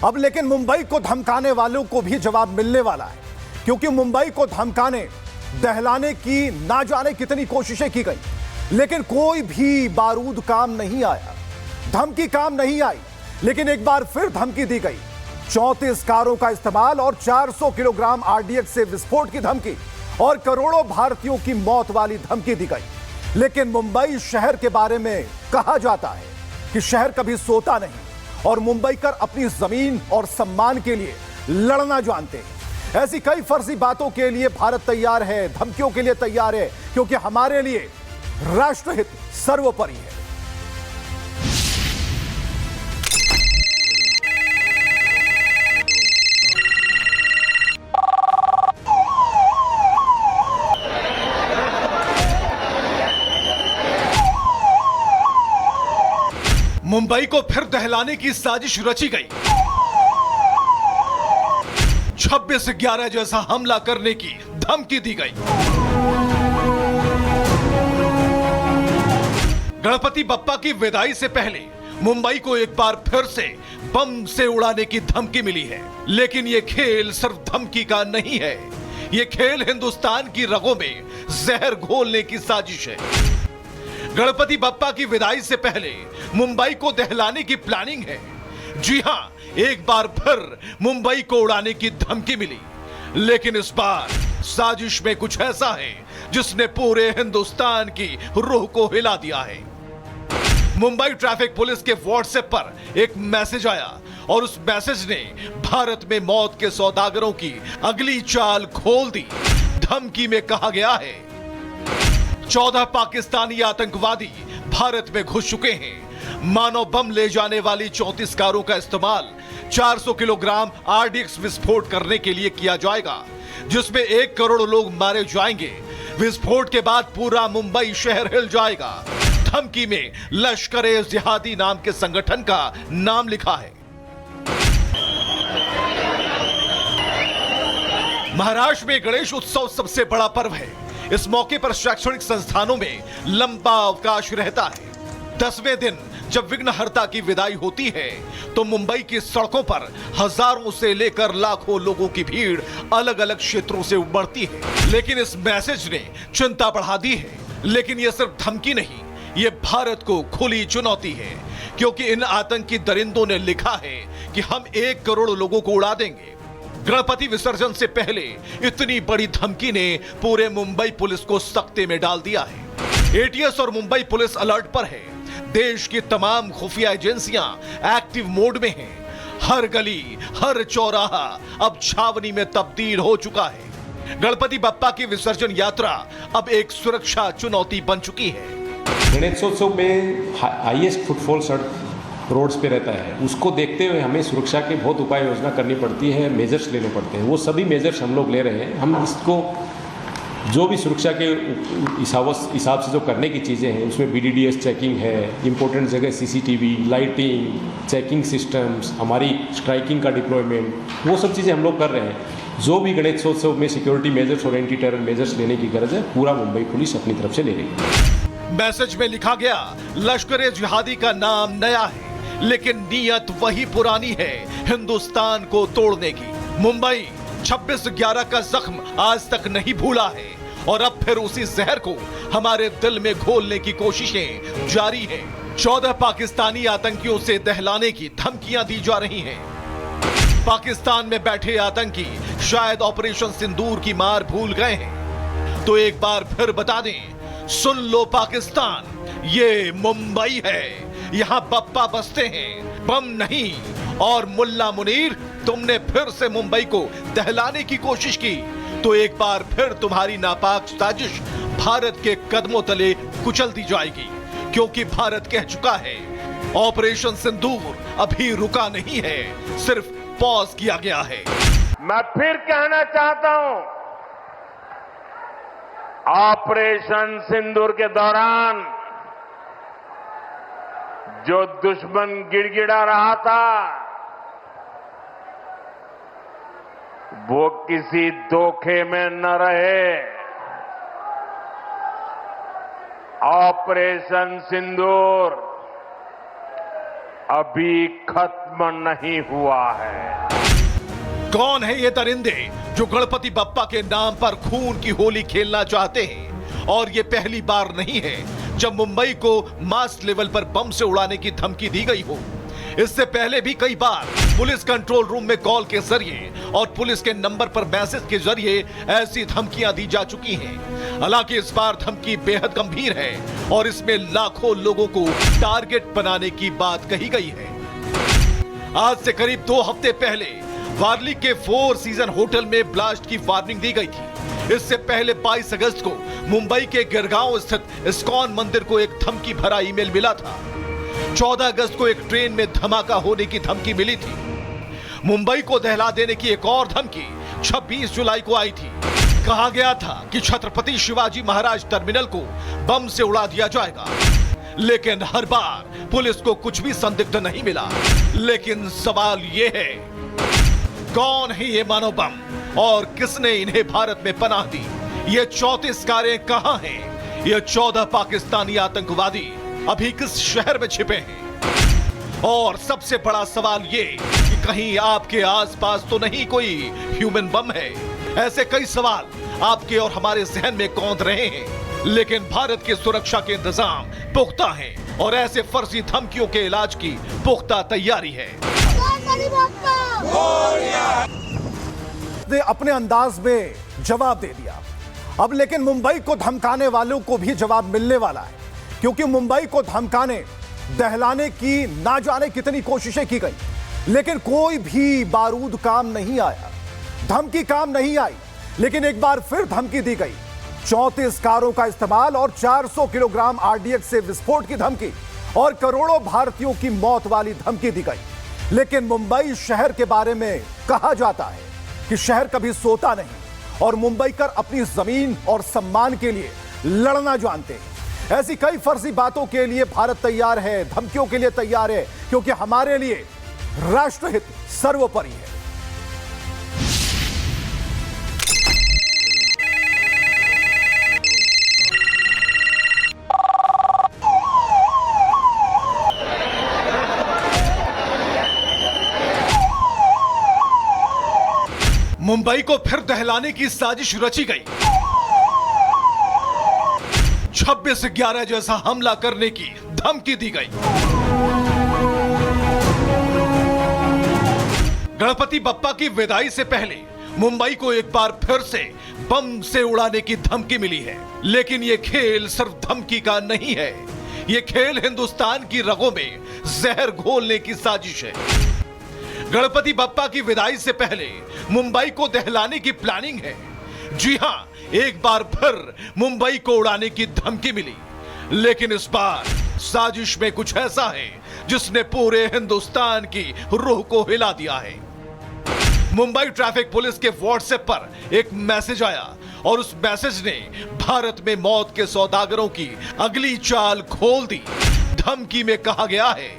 अब लेकिन मुंबई को धमकाने वालों को भी जवाब मिलने वाला है, क्योंकि मुंबई को धमकाने दहलाने की ना जाने कितनी कोशिशें की गई, लेकिन कोई भी बारूद काम नहीं आया, धमकी काम नहीं आई। लेकिन एक बार फिर धमकी दी गई, 34 कारों का इस्तेमाल और 400 किलोग्राम आरडीएक्स से विस्फोट की धमकी और करोड़ों भारतीयों की मौत वाली धमकी दी गई। लेकिन मुंबई शहर के बारे में कहा जाता है कि शहर कभी सोता नहीं और मुंबईकर अपनी जमीन और सम्मान के लिए लड़ना जानते हैं। ऐसी कई फर्जी बातों के लिए भारत तैयार है, धमकियों के लिए तैयार है, क्योंकि हमारे लिए राष्ट्रहित सर्वोपरि है। मुंबई को फिर दहलाने की साजिश रची गई। 26/11 जैसा हमला करने की धमकी दी गई। गणपति बप्पा की विदाई से पहले मुंबई को एक बार फिर से बम से उड़ाने की धमकी मिली है। लेकिन यह खेल सिर्फ धमकी का नहीं है, यह खेल हिंदुस्तान की रगों में जहर घोलने की साजिश है। गणपति बप्पा की विदाई से पहले मुंबई को दहलाने की प्लानिंग है। जी हां, एक बार फिर मुंबई को उड़ाने की धमकी मिली, लेकिन इस बार साजिश में कुछ ऐसा है जिसने पूरे हिंदुस्तान की रूह को हिला दिया है। मुंबई ट्रैफिक पुलिस के व्हाट्सएप पर एक मैसेज आया और उस मैसेज ने भारत में मौत के सौदागरों की अगली चाल खोल दी। धमकी में कहा गया है, 14 पाकिस्तानी आतंकवादी भारत में घुस चुके हैं। मानव बम ले जाने वाली 34 कारों का इस्तेमाल 400 किलोग्राम आरडीएक्स विस्फोट करने के लिए किया जाएगा, जिसमें 1 करोड़ लोग मारे जाएंगे। विस्फोट के बाद पूरा मुंबई शहर हिल जाएगा। धमकी में लश्कर-ए-जिहादी नाम के संगठन का नाम लिखा है। महाराष्ट्र में गणेश उत्सव सबसे बड़ा पर्व है। इस मौके पर शैक्षणिक संस्थानों में लंबा अवकाश रहता है। 10वें दिन जब विघ्नहर्ता की विदाई होती है तो मुंबई की सड़कों पर हजारों से लेकर लाखों लोगों की भीड़ अलग अलग क्षेत्रों से उमड़ती है। लेकिन इस मैसेज ने चिंता बढ़ा दी है। लेकिन यह सिर्फ धमकी नहीं, यह भारत को खुली चुनौती है, क्योंकि इन आतंकी दरिंदों ने लिखा है कि हम 1 करोड़ लोगों को उड़ा देंगे। गणपति विसर्जन से पहले इतनी बड़ी धमकी ने पूरे मुंबई पुलिस को सख्ते में डाल दिया है। एटीएस और मुंबई पुलिस अलर्ट पर है। देश की तमाम खुफिया एजेंसियां एक्टिव मोड में हैं। हर गली, हर चौराहा अब छावनी में तब्दील हो चुका है। गणपति बप्पा की विसर्जन यात्रा अब एक सुरक्षा चुनौती बन चुकी है। गणेशोत्सव में हाईएस्ट फुटफॉल सड़क रोड्स पे रहता है, उसको देखते हुए हमें सुरक्षा के बहुत उपाय योजना करनी पड़ती है, मेजर्स लेने पड़ते हैं। वो सभी मेजर्स हम लोग ले रहे हैं। हम इसको जो भी सुरक्षा के हिसाब से जो करने की चीज़ें हैं, उसमें BDDS चेकिंग है, इंपॉर्टेंट जगह CCTV, लाइटिंग, चेकिंग सिस्टम्स, हमारी स्ट्राइकिंग का डिप्लॉयमेंट, वो सब चीज़ें हम लोग कर रहे हैं। जो भी गणेशोत्सव में सिक्योरिटी मेजर्स और एंटी टेरर मेजर्स लेने की गरज है, पूरा मुंबई पुलिस अपनी तरफ से ले रही है। मैसेज में लिखा गया, लश्कर-ए-जिहादी का नाम नया है, लेकिन नीयत वही पुरानी है, हिंदुस्तान को तोड़ने की। मुंबई 26/11 का जख्म आज तक नहीं भूला है और अब फिर उसी जहर को हमारे दिल में घोलने की कोशिशें जारी हैं। 14 पाकिस्तानी आतंकियों से दहलाने की धमकियां दी जा रही हैं। पाकिस्तान में बैठे आतंकी शायद ऑपरेशन सिंदूर की मार भूल गए हैं। तो एक बार फिर बता दें, सुन लो पाकिस्तान, ये मुंबई है, यहां बप्पा बसते हैं, बम नहीं। और मुल्ला मुनीर, तुमने फिर से मुंबई को दहलाने की कोशिश की तो एक बार फिर तुम्हारी नापाक साजिश भारत के कदमों तले कुचल दी जाएगी, क्योंकि भारत कह चुका है, ऑपरेशन सिंदूर अभी रुका नहीं है, सिर्फ पॉज किया गया है। मैं फिर कहना चाहता हूं, ऑपरेशन सिंदूर के दौरान जो दुश्मन गिड़गिड़ा रहा था, वो किसी धोखे में न रहे। ऑपरेशन सिंदूर अभी खत्म नहीं हुआ है। कौन है ये दरिंदे जो गणपति बप्पा के नाम पर खून की होली खेलना चाहते हैं? और ये पहली बार नहीं है जब मुंबई को मास लेवल पर बम से उड़ाने की धमकी दी गई हो। इससे पहले भी कई बार पुलिस कंट्रोल रूम में कॉल के जरिए और पुलिस के नंबर पर मैसेज के जरिए ऐसी धमकियां दी जा चुकी हैं। हालांकि इस बार धमकी बेहद गंभीर है और इसमें लाखों लोगों को टारगेट बनाने की बात कही गई है। आज से करीब 2 हफ्ते पहले वारली के 4 सीजन होटल में ब्लास्ट की वार्निंग दी गई थी। इससे पहले 22 अगस्त को मुंबई के गिरगांव स्थित इस्कॉन मंदिर को एक धमकी भरा ईमेल मिला था। 14 अगस्त को एक ट्रेन में धमाका होने की धमकी मिली थी। मुंबई को दहला देने की एक और धमकी 26 जुलाई को आई थी। कहा गया था कि छत्रपति शिवाजी महाराज टर्मिनल को बम से उड़ा दिया जाएगा। लेकिन हर बार पुलिस को कुछ भी संदिग्ध नहीं मिला। लेकिन सवाल यह है, कौन है ये मानव बम और किसने इन्हें भारत में पनाह दी? ये 34 कारें कहां हैं? ये 14 पाकिस्तानी आतंकवादी अभी किस शहर में छिपे हैं? और सबसे बड़ा सवाल ये कि कहीं आपके आसपास तो नहीं कोई ह्यूमन बम है? ऐसे कई सवाल आपके और हमारे जहन में कौंध रहे हैं। लेकिन भारत की सुरक्षा के इंतजाम पुख्ता हैं और ऐसे फर्जी धमकियों के इलाज की पुख्ता तैयारी है। ने अपने अंदाज में जवाब दे दिया। अब लेकिन मुंबई को धमकाने वालों को भी जवाब मिलने वाला है, क्योंकि मुंबई को धमकाने, दहलाने की ना जाने कितनी कोशिशें की गई, लेकिन कोई भी बारूद काम नहीं आया, धमकी काम नहीं आई। लेकिन एक बार फिर धमकी दी गई, 34 कारों का इस्तेमाल और 400 किलोग्राम आरडीएक्स से विस्फोट की धमकी और करोड़ों भारतीयों की मौत वाली धमकी दी गई। लेकिन मुंबई शहर के बारे में कहा जाता है कि शहर कभी सोता नहीं और मुंबईकर अपनी जमीन और सम्मान के लिए लड़ना जानते हैं। ऐसी कई फर्जी बातों के लिए भारत तैयार है, धमकियों के लिए तैयार है, क्योंकि हमारे लिए राष्ट्रहित सर्वोपरि है। मुंबई को फिर दहलाने की साजिश रची गई। 26/11 जैसा हमला करने की धमकी दी गई। गणपति बप्पा की विदाई से पहले मुंबई को एक बार फिर से बम से उड़ाने की धमकी मिली है। लेकिन यह खेल सिर्फ धमकी का नहीं है, यह खेल हिंदुस्तान की रगों में जहर घोलने की साजिश है। गणपति बप्पा की विदाई से पहले मुंबई को दहलाने की प्लानिंग है। जी हां, एक बार फिर मुंबई को उड़ाने की धमकी मिली। लेकिन इस बार साजिश में कुछ ऐसा है जिसने पूरे हिंदुस्तान की रूह को हिला दिया है। मुंबई ट्रैफिक पुलिस के व्हाट्सएप पर एक मैसेज आया और उस मैसेज ने भारत में मौत के सौदागरों की अगली चाल खोल दी। धमकी में कहा गया है,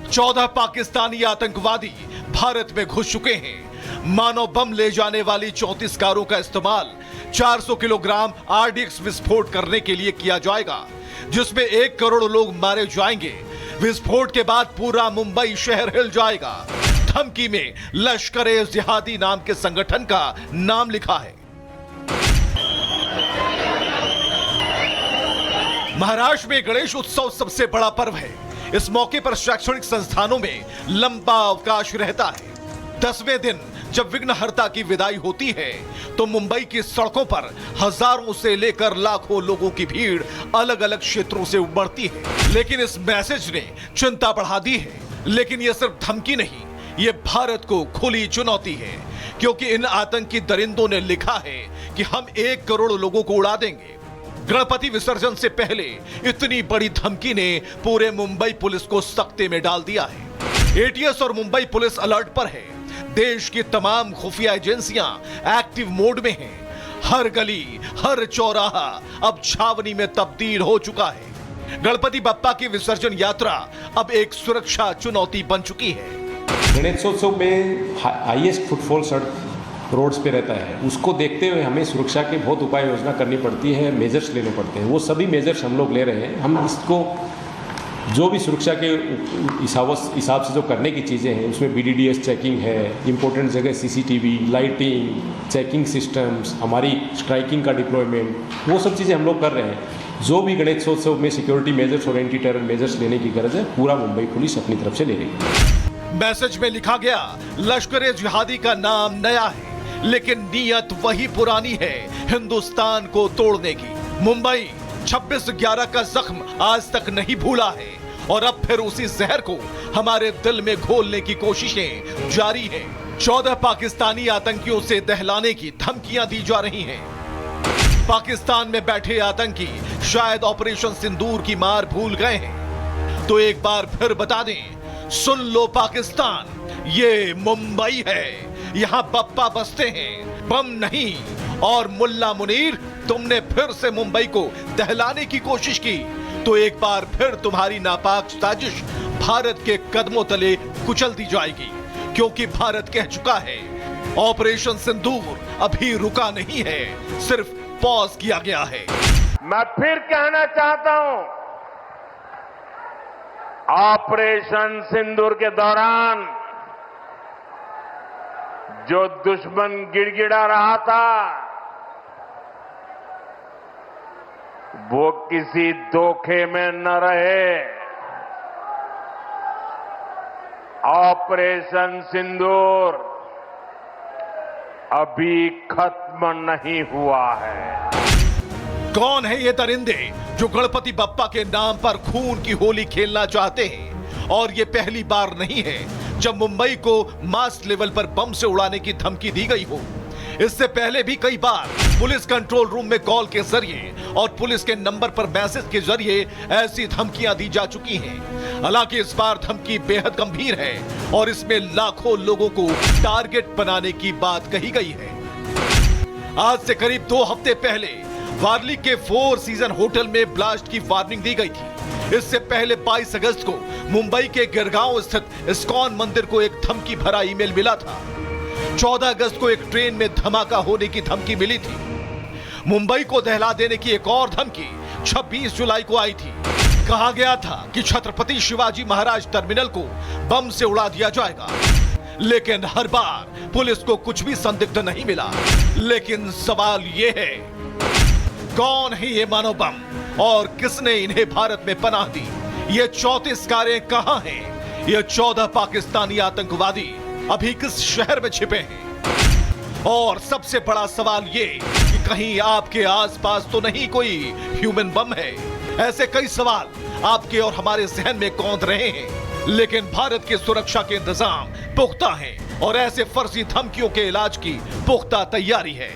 14 पाकिस्तानी आतंकवादी भारत में घुस चुके हैं। मानव बम ले जाने वाली 34 कारों का इस्तेमाल 400 किलोग्राम आरडीएक्स विस्फोट करने के लिए किया जाएगा, जिसमें 1 करोड़ लोग मारे जाएंगे। विस्फोट के बाद पूरा मुंबई शहर हिल जाएगा। धमकी में लश्कर-ए-जिहादी नाम के संगठन का नाम लिखा है। महाराष्ट्र में गणेश उत्सव सबसे बड़ा पर्व है। इस मौके पर शैक्षणिक संस्थानों में लंबा अवकाश रहता है। 10वें दिन जब विघ्नहर्ता की विदाई होती है तो मुंबई की सड़कों पर हजारों से लेकर लाखों लोगों की भीड़ अलग अलग क्षेत्रों से उमड़ती है। लेकिन इस मैसेज ने चिंता बढ़ा दी है। लेकिन यह सिर्फ धमकी नहीं, यह भारत को खुली चुनौती है, क्योंकि इन आतंकी दरिंदों ने लिखा है कि हम 1 करोड़ लोगों को उड़ा देंगे। गणपति विसर्जन से पहले इतनी बड़ी धमकी ने पूरे मुंबई पुलिस को सख्ते में डाल दिया है। एटीएस और मुंबई पुलिस अलर्ट पर है। देश की तमाम खुफिया एजेंसियां एक्टिव मोड में हैं। हर गली, हर चौराहा अब छावनी में तब्दील हो चुका है। गणपति बप्पा की विसर्जन यात्रा अब एक सुरक्षा चुनौती बन चुकी है। गणेशोत्सव में हाईएस्ट फुटफॉल सड़क रोड्स पे रहता है, उसको देखते हुए हमें सुरक्षा की बहुत उपाय योजना करनी पड़ती है, मेजर्स लेने पड़ते हैं। वो सभी मेजर्स हम लोग ले रहे हैं। हम इसको जो भी सुरक्षा के हिसाब से जो करने की चीज़ें हैं उसमें BDDS चेकिंग है, इम्पोर्टेंट जगह CCTV, लाइटिंग, चेकिंग सिस्टम्स, हमारी स्ट्राइकिंग का डिप्लॉयमेंट, वो सब चीज़ें हम लोग कर रहे हैं। जो भी गणेशोत्सव में सिक्योरिटी मेजर्स और एंटी टेरर मेजर्स लेने की गरज है, पूरा मुंबई पुलिस अपनी तरफ से ले रही है। मैसेज में लिखा गया लश्कर जिहादी का नाम नया है, लेकिन नीयत वही पुरानी है, हिंदुस्तान को तोड़ने की। मुंबई 26/11 का जख्म आज तक नहीं भूला है और अब फिर उसी जहर को हमारे दिल में घोलने की कोशिशें जारी हैं। 14 पाकिस्तानी आतंकियों से दहलाने की धमकियां दी जा रही हैं। पाकिस्तान में बैठे आतंकी शायद ऑपरेशन सिंदूर की मार भूल गए हैं, तो एक बार फिर बता दें, सुन लो पाकिस्तान, ये मुंबई है, यहां बप्पा बसते हैं, बम नहीं। और मुल्ला मुनीर, तुमने फिर से मुंबई को दहलाने की कोशिश की तो एक बार फिर तुम्हारी नापाक साजिश भारत के कदमों तले कुचल दी जाएगी, क्योंकि भारत कह चुका है ऑपरेशन सिंदूर अभी रुका नहीं है, सिर्फ पॉज किया गया है। मैं फिर कहना चाहता हूं, ऑपरेशन सिंदूर के दौरान जो दुश्मन गिड़गिड़ा रहा था वो किसी धोखे में न रहे। ऑपरेशन सिंदूर अभी खत्म नहीं हुआ है। कौन है ये दरिंदे जो गणपति बप्पा के नाम पर खून की होली खेलना चाहते हैं? और ये पहली बार नहीं है जब मुंबई को मास लेवल पर बम से उड़ाने की धमकी दी गई हो। इससे पहले भी कई बार पुलिस कंट्रोल रूम में कॉल के जरिए और पुलिस के नंबर पर मैसेज के जरिए ऐसी धमकियां दी जा चुकी हैं। हालांकि इस बार धमकी बेहद गंभीर है और इसमें लाखों लोगों को टारगेट बनाने की बात कही गई है। आज से करीब 2 हफ्ते पहले वारली के 4 सीजन होटल में ब्लास्ट की वार्निंग दी गई थी। इससे पहले 22 अगस्त को मुंबई के गिरगांव स्थित इस्कॉन मंदिर को एक धमकी भरा ईमेल मिला था। 14 अगस्त को एक ट्रेन में धमाका होने की धमकी मिली थी। मुंबई को दहला देने की एक और धमकी 26 जुलाई को आई थी। कहा गया था कि छत्रपति शिवाजी महाराज टर्मिनल को बम से उड़ा दिया जाएगा, लेकिन हर बार पुलिस को कुछ भी संदिग्ध नहीं मिला। लेकिन सवाल यह है, कौन है ये मानव बम और किसने इन्हें भारत में पनाह दी? ये 34 कारें कहां हैं? ये 14 पाकिस्तानी आतंकवादी अभी किस शहर में छिपे हैं? और सबसे बड़ा सवाल ये कि कहीं आपके आसपास तो नहीं कोई ह्यूमन बम है? ऐसे कई सवाल आपके और हमारे जहन में कौंध रहे हैं, लेकिन भारत की सुरक्षा के इंतजाम पुख्ता हैं और ऐसे फर्जी धमकियों के इलाज की पुख्ता तैयारी है।